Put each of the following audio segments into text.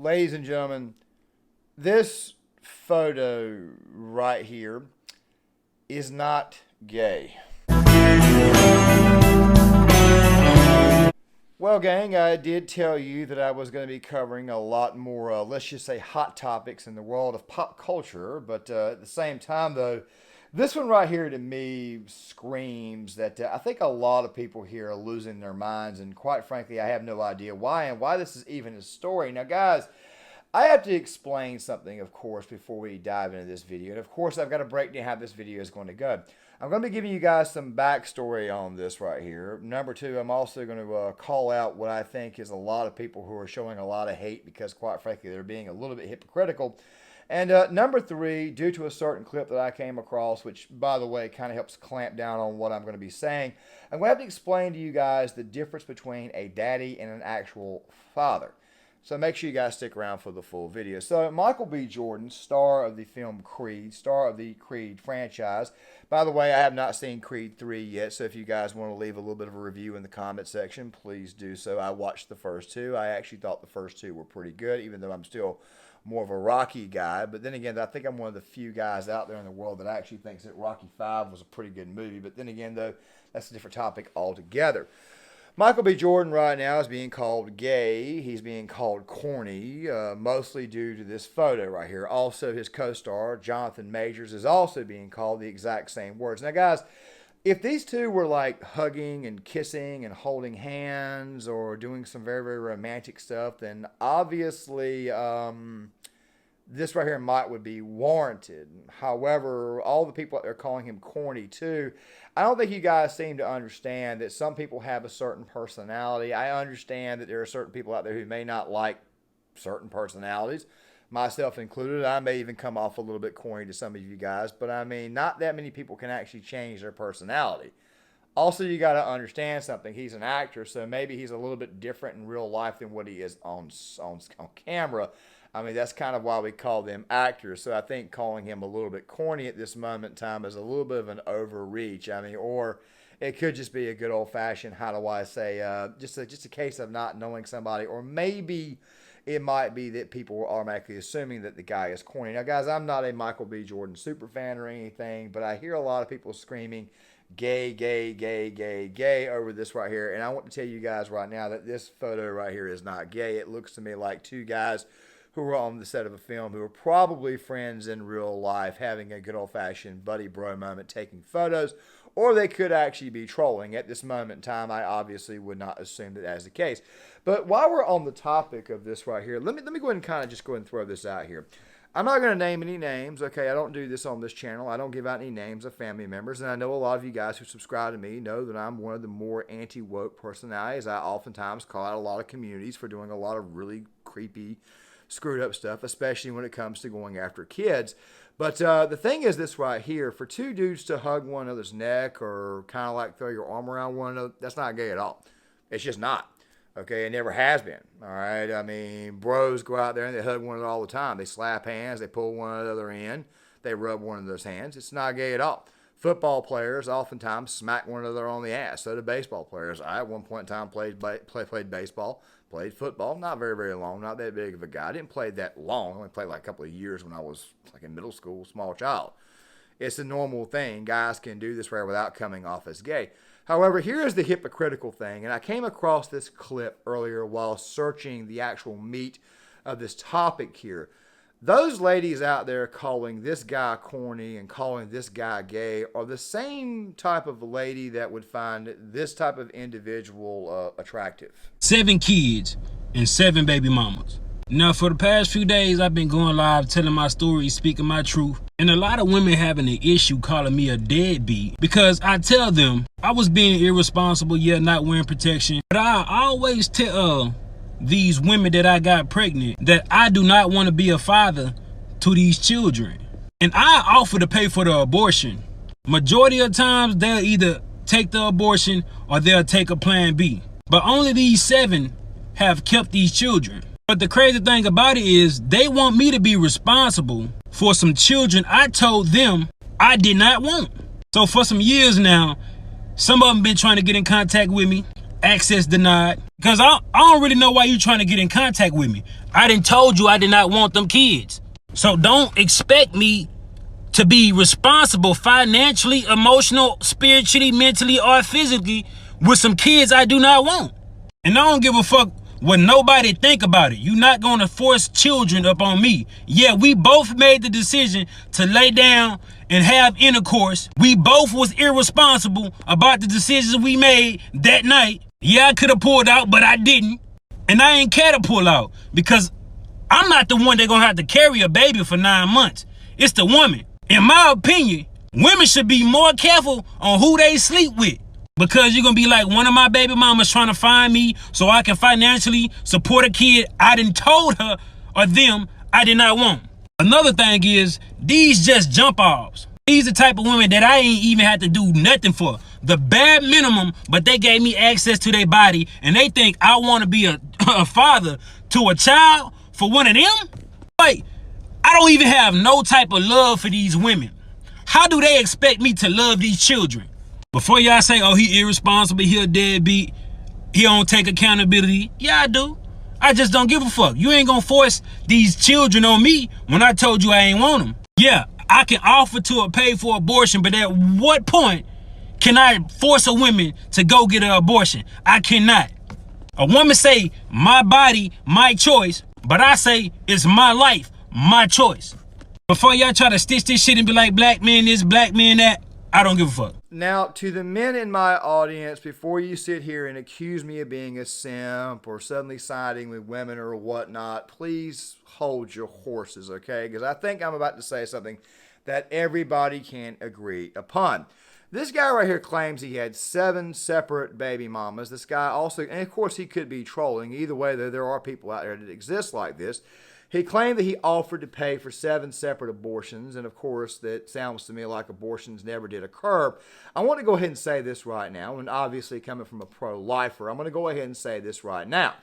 Ladies and gentlemen, this photo right here is not gay. Well, gang, I did tell you that I was going to be covering a lot more, let's just say, hot topics in the world of pop culture. But at the same time, though, this one right here to me screams that I think a lot of people here are losing their minds. And quite frankly, I have no idea why and why this is even a story. Now, guys, I have to explain something, of course, before we dive into this video. And, of course, I've got to break down how this video is going to go. I'm going to be giving you guys some backstory on this right here. Number two, I'm also going to call out what I think is a lot of people who are showing a lot of hate because, quite frankly, they're being a little bit hypocritical. And number three, due to a certain clip that I came across, which, by the way, kind of helps clamp down on what I'm going to be saying, I'm going to have to explain to you guys the difference between a daddy and an actual father. So make sure you guys stick around for the full video. So Michael B. Jordan, star of the film Creed, star of the Creed franchise. By the way, I have not seen Creed 3 yet, so if you guys want to leave a little bit of a review in the comment section, please do so. I watched the first two. I actually thought the first two were pretty good, even though I'm still more of a Rocky guy. But then again, I think I'm one of the few guys out there in the world that actually thinks that Rocky 5 was a pretty good movie. But then again, though, that's a different topic altogether. Michael B. Jordan right now is being called gay. He's being called corny, mostly due to this photo right here. Also, his co-star, Jonathan Majors, is also being called the exact same words. Now, guys, if these two were like hugging and kissing and holding hands or doing some very, very romantic stuff, then obviously this right here would be warranted. However, all the people out there calling him corny too, I don't think you guys seem to understand that some people have a certain personality. I understand that there are certain people out there who may not like certain personalities, myself included. I may even come off a little bit corny to some of you guys, but I mean, not that many people can actually change their personality. Also, you got to understand something. He's an actor, so maybe he's a little bit different in real life than what he is on camera. I mean, that's kind of why we call them actors. So I think calling him a little bit corny at this moment in time is a little bit of an overreach. I mean, or it could just be a good old-fashioned, how do I say, just a case of not knowing somebody. Or maybe it might be that people were automatically assuming that the guy is corny. Now, guys, I'm not a Michael B. Jordan super fan or anything, but I hear a lot of people screaming gay, gay, gay, gay, gay over this right here. And I want to tell you guys right now that this photo right here is not gay. It looks to me like two guys who were on the set of a film who were probably friends in real life, having a good old-fashioned buddy bro moment, taking photos, or they could actually be trolling. At this moment in time, I obviously would not assume that that's the case. But while we're on the topic of this right here, let me go ahead and kind of just go ahead and throw this out here. I'm not going to name any names, okay? I don't do this on this channel. I don't give out any names of family members, and I know a lot of you guys who subscribe to me know that I'm one of the more anti-woke personalities. I oftentimes call out a lot of communities for doing a lot of really creepy, screwed up stuff, especially when it comes to going after kids. But the thing is this right here, for two dudes to hug one another's neck or kind of like throw your arm around one another, that's not gay at all. It's just not. Okay, it never has been. All right, I mean, bros go out there and they hug one another all the time. They slap hands, they pull one another in, they rub one another's hands. It's not gay at all. Football players oftentimes smack one another on the ass. So do baseball players. I, at one point in time, played baseball, played football. Not very, very long. Not that big of a guy. I didn't play that long. I only played like a couple of years when I was like in middle school, small child. It's a normal thing. Guys can do this without coming off as gay. However, here is the hypocritical thing. And I came across this clip earlier while searching the actual meat of this topic here. Those ladies out there calling this guy corny and calling this guy gay are the same type of lady that would find this type of individual attractive. 7 kids and 7 baby mamas. Now, for the past few days, I've been going live telling my story, speaking my truth. And a lot of women having an issue calling me a deadbeat because I tell them I was being irresponsible, yet not wearing protection. But I always tell these women that I got pregnant that I do not want to be a father to these children. And I offer to pay for the abortion. Majority of times they'll either take the abortion or they'll take a plan B. But only these 7 have kept these children. But the crazy thing about it is they want me to be responsible for some children I told them I did not want. So for some years now, some of them been trying to get in contact with me, access denied. Because I don't really know why you trying to get in contact with me. I done told you I did not want them kids. So don't expect me to be responsible financially, emotional, spiritually, mentally, or physically with some kids I do not want. And I don't give a fuck what nobody think about it. You're not gonna force children up on me. Yeah, we both made the decision to lay down and have intercourse. We both was irresponsible about the decisions we made that night. Yeah, I could have pulled out, but I didn't. And I ain't care to pull out because I'm not the one that gonna have to carry a baby for 9 months. It's the woman. In my opinion, women should be more careful on who they sleep with. Because you're gonna be like, one of my baby mamas trying to find me so I can financially support a kid I done told her or them I did not want. Another thing is, these just jump offs. These the type of women that I ain't even had to do nothing for. The bare minimum, but they gave me access to their body and they think I want to be a father to a child for one of them? Like, I don't even have no type of love for these women. How do they expect me to love these children? Before y'all say, oh, he irresponsible, he a deadbeat, he don't take accountability. Yeah, I do. I just don't give a fuck. You ain't gonna force these children on me when I told you I ain't want them. Yeah, I can offer to pay for abortion, but at what point can I force a woman to go get an abortion? I cannot. A woman say, my body, my choice, but I say, it's my life, my choice. Before y'all try to stitch this shit and be like, black men this, black men that, I don't give a fuck. Now, to the men in my audience, before you sit here and accuse me of being a simp or suddenly siding with women or whatnot, please hold your horses, okay? Because I think I'm about to say something that everybody can agree upon. This guy right here claims he had 7 separate baby mamas. This guy also, and of course he could be trolling. Either way, there are people out there that exist like this. He claimed that he offered to pay for 7 separate abortions, and of course, that sounds to me like abortions never did occur. I want to go ahead and say this right now, and obviously coming from a pro-lifer, I'm going to go ahead and say this right now.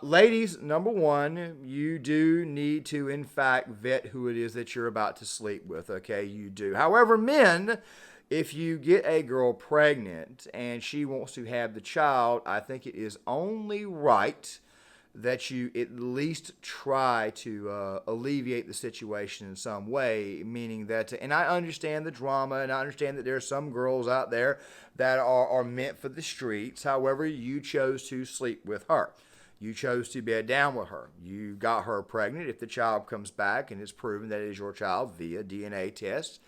Ladies, number one, you do need to, in fact, vet who it is that you're about to sleep with, okay? You do. However, men, if you get a girl pregnant and she wants to have the child, I think it is only right that you at least try to alleviate the situation in some way, meaning that, and I understand the drama, and I understand that there are some girls out there that are meant for the streets. However, you chose to sleep with her. You chose to bed down with her. You got her pregnant. If the child comes back and it's proven that it is your child via DNA test,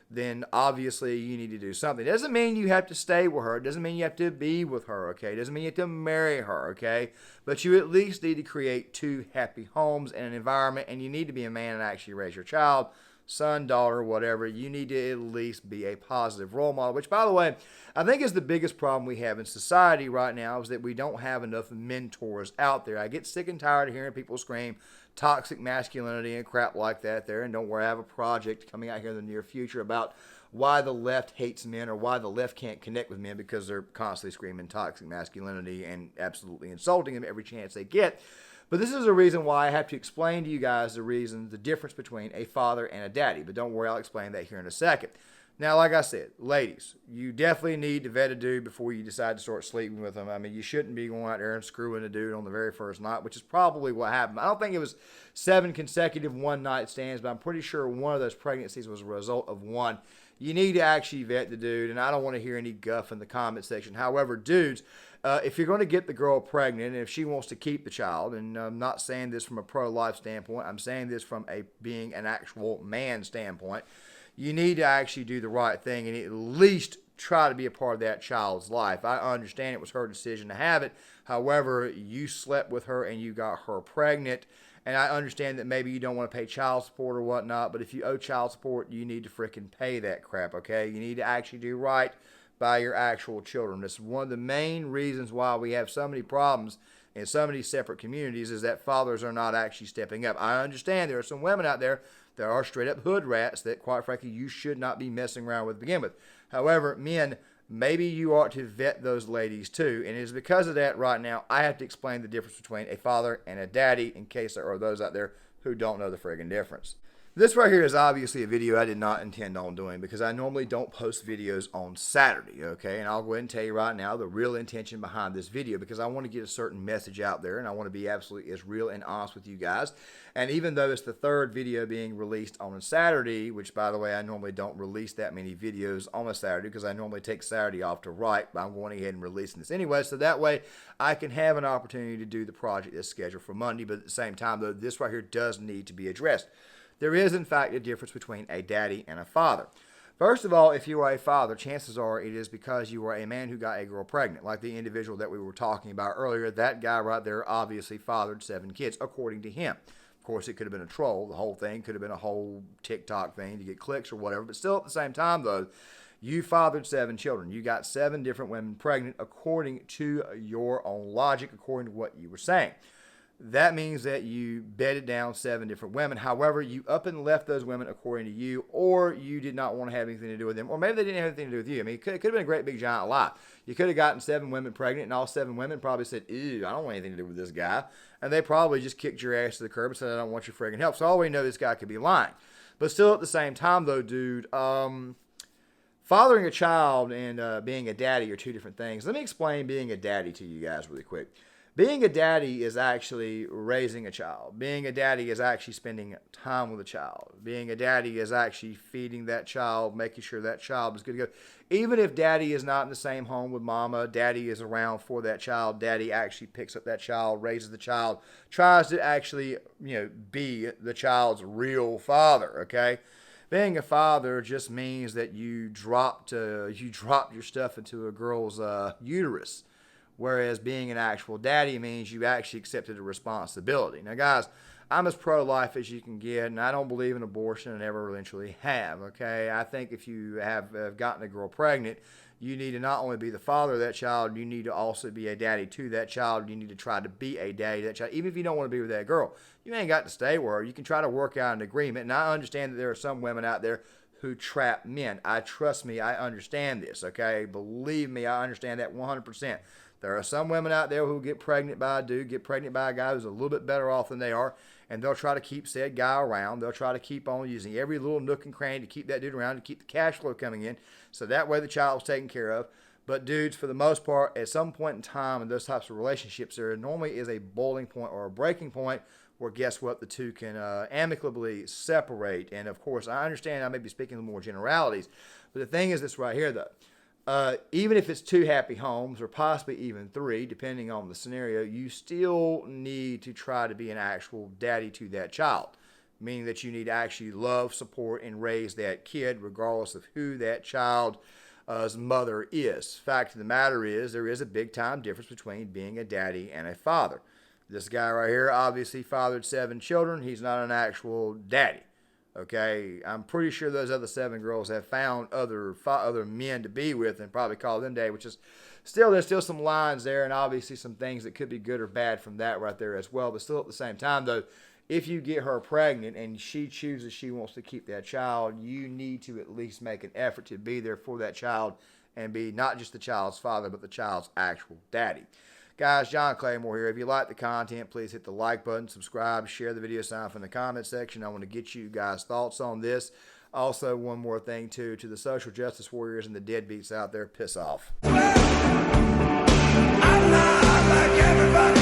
then obviously you need to do something. It doesn't mean you have to stay with her. It doesn't mean you have to be with her, okay? It doesn't mean you have to marry her, okay? But you at least need to create 2 happy homes and an environment, and you need to be a man and actually raise your child, son, daughter, whatever. You need to at least be a positive role model, which, by the way, I think is the biggest problem we have in society right now is that we don't have enough mentors out there. I get sick and tired of hearing people scream toxic masculinity and crap like that there. And don't worry, I have a project coming out here in the near future about why the left hates men or why the left can't connect with men because they're constantly screaming toxic masculinity and absolutely insulting them every chance they get. But this is a reason why I have to explain to you guys the difference between a father and a daddy. But don't worry, I'll explain that here in a second. Now, like I said, ladies, you definitely need to vet a dude before you decide to start sleeping with him. I mean, you shouldn't be going out there and screwing a dude on the very first night, which is probably what happened. I don't think it was 7 consecutive one-night stands, but I'm pretty sure one of those pregnancies was a result of one. You need to actually vet the dude, and I don't want to hear any guff in the comment section. However, dudes, if you're going to get the girl pregnant, and if she wants to keep the child, and I'm not saying this from a pro-life standpoint, I'm saying this from being an actual man standpoint, you need to actually do the right thing and at least try to be a part of that child's life. I understand it was her decision to have it. However, you slept with her and you got her pregnant. And I understand that maybe you don't want to pay child support or whatnot, but if you owe child support, you need to freaking pay that crap, okay? You need to actually do right by your actual children. This is one of the main reasons why we have so many problems in so many separate communities is that fathers are not actually stepping up. I understand there are some women out there that are straight up hood rats that, quite frankly, you should not be messing around with to begin with. However, men, maybe you ought to vet those ladies too. And it is because of that right now I have to explain the difference between a father and a daddy in case there are those out there who don't know the friggin' difference. This right here is obviously a video I did not intend on doing because I normally don't post videos on Saturday, okay? And I'll go ahead and tell you right now the real intention behind this video because I want to get a certain message out there and I want to be absolutely as real and honest with you guys. And even though it's the third video being released on a Saturday, which by the way, I normally don't release that many videos on a Saturday because I normally take Saturday off to write, but I'm going ahead and releasing this anyway, so that way I can have an opportunity to do the project that's scheduled for Monday, but at the same time, though, this right here does need to be addressed. There is, in fact, a difference between a daddy and a father. First of all, if you are a father, chances are it is because you are a man who got a girl pregnant. Like the individual that we were talking about earlier, that guy right there obviously fathered 7 kids, according to him. Of course, it could have been a troll. The whole thing could have been a whole TikTok thing to get clicks or whatever. But still, at the same time, though, you fathered 7 children. You got 7 different women pregnant according to your own logic, according to what you were saying. That means that you bedded down 7 different women. However, you up and left those women according to you, or you did not want to have anything to do with them, or maybe they didn't have anything to do with you. I mean, it could have been a great big giant lie. You could have gotten 7 women pregnant, and all 7 women probably said, ew, I don't want anything to do with this guy. And they probably just kicked your ass to the curb and said, I don't want your friggin' help. So all we know, this guy could be lying. But still, at the same time, though, dude, fathering a child and being a daddy are 2 different things. Let me explain being a daddy to you guys really quick. Being a daddy is actually raising a child. Being a daddy is actually spending time with a child. Being a daddy is actually feeding that child, making sure that child is good to go. Even if daddy is not in the same home with mama, daddy is around for that child. Daddy actually picks up that child, raises the child, tries to actually, be the child's real father, okay? Being a father just means that you dropped your stuff into a girl's uterus. Whereas being an actual daddy means you actually accepted a responsibility. Now, guys, I'm as pro-life as you can get, and I don't believe in abortion and ever eventually have, okay? I think if you have gotten a girl pregnant, you need to not only be the father of that child, you need to also be a daddy to that child. You need to try to be a daddy to that child. Even if you don't want to be with that girl, you ain't got to stay with her. You can try to work out an agreement. And I understand that there are some women out there who trap men. Trust me, I understand this, okay? Believe me, I understand that 100%. There are some women out there who get pregnant by a dude, get pregnant by a guy who's a little bit better off than they are, and they'll try to keep said guy around. They'll try to keep on using every little nook and cranny to keep that dude around, to keep the cash flow coming in, so that way the child's taken care of. But dudes, for the most part, at some point in time in those types of relationships, there normally is a boiling point or a breaking point where, guess what, the two can amicably separate. And, of course, I understand I may be speaking in more generalities, but the thing is this right here, though. Even if it's 2 happy homes or possibly even 3, depending on the scenario, you still need to try to be an actual daddy to that child, meaning that you need to actually love, support, and raise that kid regardless of who that child's mother is. Fact of the matter is, there is a big time difference between being a daddy and a father. This guy right here obviously fathered 7 children. He's not an actual daddy. Okay, I'm pretty sure those other 7 girls have found other men to be with and probably call them daddy, which is there's still some lines there and obviously some things that could be good or bad from that right there as well. But still at the same time, though, if you get her pregnant and she chooses she wants to keep that child, you need to at least make an effort to be there for that child and be not just the child's father, but the child's actual daddy. Guys, John Claymore here. If you like the content, please hit the like button, subscribe, share the video, sign up in the comment section. I want to get you guys' thoughts on this. Also, one more thing, too, to the social justice warriors and the deadbeats out there, piss off. I'm not like everybody.